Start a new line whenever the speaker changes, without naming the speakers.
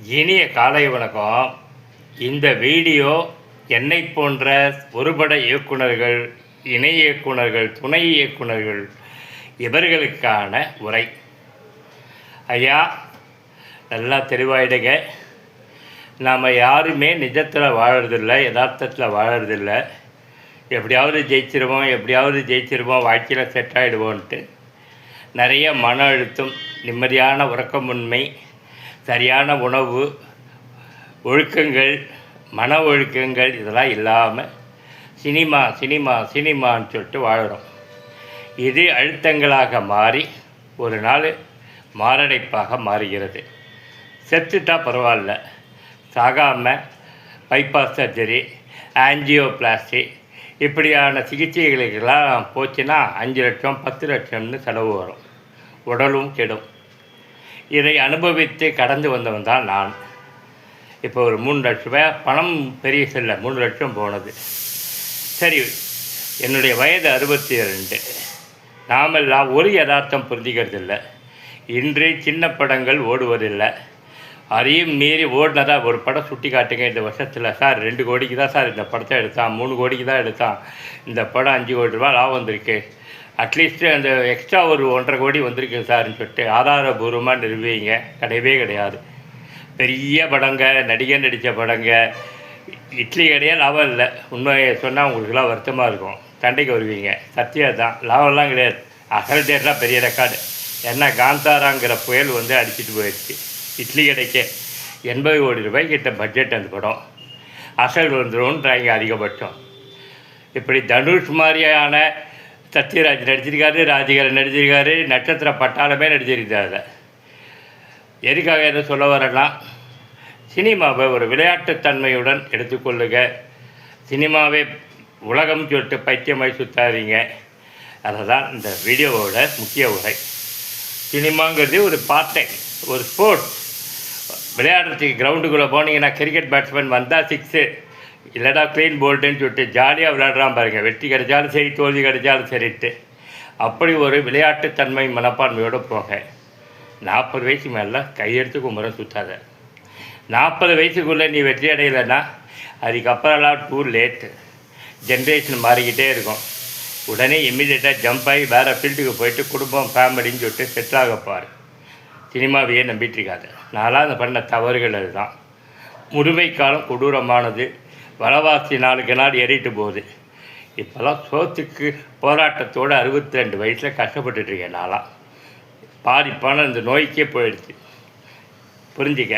இனிய காலை வணக்கம். இந்த வீடியோ என்னை போன்ற ஒருபட இயக்குனர்கள், இணை இயக்குனர்கள், துணை இயக்குனர்கள் இவர்களுக்கான உரை. ஐயா, நல்லா தெளிவாயிடுங்க. நாம் யாருமே நிஜத்தில் வாழறதில்லை, யதார்த்தத்தில் வாழறதில்லை. எப்படியாவது ஜெயிச்சிருவோம், வாழ்க்கையில் செட் ஆகிடுவோன்ட்டு நிறைய மன அழுத்தம், நிம்மதியான உறக்கமின்மை, சரியான உணவு ஒழுக்கங்கள், மன ஒழுக்கங்கள் இதெல்லாம் இல்லாமல் சினிமான்னு சொல்லிட்டு வாழுறோம். இது அழுத்தங்களாக மாறி ஒரு நாள் மாரடைப்பாக மாறுகிறது. செத்துட்டா பரவாயில்ல, சாகாமல் பைபாஸ் சர்ஜரி, ஆஞ்சியோபிளாஸ்டி இப்படியான சிகிச்சைகளுக்கெல்லாம் போச்சுன்னா 5 லட்சம் 10 லட்சம்னு செலவு வரும், உடலும் கெடும். இதை அனுபவித்து கடந்து வந்தவன் தான் நான். இப்போ ஒரு 3 லட்ச ரூபாய் பணம் பெரிய செல்ல 3 லட்சம் போனது. சரி, என்னுடைய வயது 62. நாமெல்லாம் ஒரு யதார்த்தம் புரிஞ்சிக்கிறது இல்லை. இன்று சின்ன படங்கள் ஓடுவதில்லை. அதையும் மீறி ஓடினதா ஒரு படம் சுட்டி காட்டுங்க இந்த வருஷத்தில். சார் 2 கோடிக்கு தான் சார் இந்த படத்தை எடுத்தான், 3 கோடிக்கு தான் எடுத்தான், இந்த படம் 5 கோடி ரூபா லாபம் வந்திருக்கு, அட்லீஸ்ட்டு அந்த எக்ஸ்ட்ரா ஒரு 1.5 கோடி வந்திருக்கு சார்ன்னு சொல்லிட்டு ஆதாரபூர்வமாக நிறுவீங்க. கிடையாது. பெரிய படங்க, நடிகர் நடித்த படங்க, இட்லி கடையே லாபம் இல்லை. உண்மையை சொன்னால் உங்களுக்குலாம் வருத்தமாக இருக்கும், சண்டைக்கு வருவீங்க. சத்தியம் தான், லாபம்லாம் கிடையாது. அசல் டேட்லாம் பெரிய ரெக்கார்டு. ஏன்னா காந்தாராங்கிற புயல் அடிச்சுட்டு போயிடுச்சு. இட்லி கடைக்கு 80 கோடி ரூபாய் கிட்ட பட்ஜெட் அந்த படம். அசல் வந்துடும்ன்றாங்க அதிகபட்சம். இப்படி தனுஷ் மாதிரியான சத்யராஜ் நடிச்சிருக்காரு, ராஜகிரண் நடிச்சிருக்காரு, நட்சத்திர பட்டாளமே நடிச்சிருக்காரு. எதுக்காக எதை சொல்ல வரேன்னா, சினிமாவை ஒரு விளையாட்டுத்தன்மையுடன் எடுத்துக்கொள்ளுங்க. சினிமாவே உலகம் சொல்லிட்டு பைத்தியமாய் சுற்றாதீங்க. அதை தான் இந்த வீடியோவோட முக்கிய உரை. சினிமாங்கிறது ஒரு பார்ட் டைம், ஒரு ஸ்போர்ட்ஸ். விளையாடுறதுக்கு கிரவுண்டுக்குள்ளே போனீங்கன்னா கிரிக்கெட் பேட்ஸ்மேன் வந்தால் 6, இல்லைடா க்ளீன் போல்டுன்னு சொல்லிட்டு ஜாலியாக விளையாடுறான் பாருங்கள். வெற்றி கிடைச்சாலும் சரி, தோல்வி கிடைச்சாலும் சரிட்டு. அப்படி ஒரு விளையாட்டுத்தன்மை மனப்பான்மையோடு போக. 40 வயசு மேலே கையெடுத்து கும்புறம் சுற்றாத. 40 வயசுக்குள்ளே நீ வெற்றி அடையலைன்னா அதுக்கப்புறம்லாம் டூ லேட்டு. ஜென்ரேஷன் மாறிக்கிட்டே இருக்கும். உடனே இம்மிடியேட்டாக ஜம்ப் ஆகி வேறு ஃபீல்டுக்கு போயிட்டு குடும்பம், ஃபேமிலின்னு சொல்லிட்டு செட்டில் ஆகப்பார். சினிமாவையே நம்பிட்டுருக்காது. நான்லாம் அந்த பண்ண தவறுகள் அதுதான். முதுமை காலம் கொடூரமானது. வளவாசி நாளுக்கு நாள் ஏறிட்டு போகுது. இப்போல்லாம் சோத்துக்கு போராட்டத்தோடு 62 வயசில் கஷ்டப்பட்டுட்ருக்கேன். நான்லாம் பாதிப்பான இந்த நோய்க்கே போயிடுச்சு. புரிஞ்சிக்க.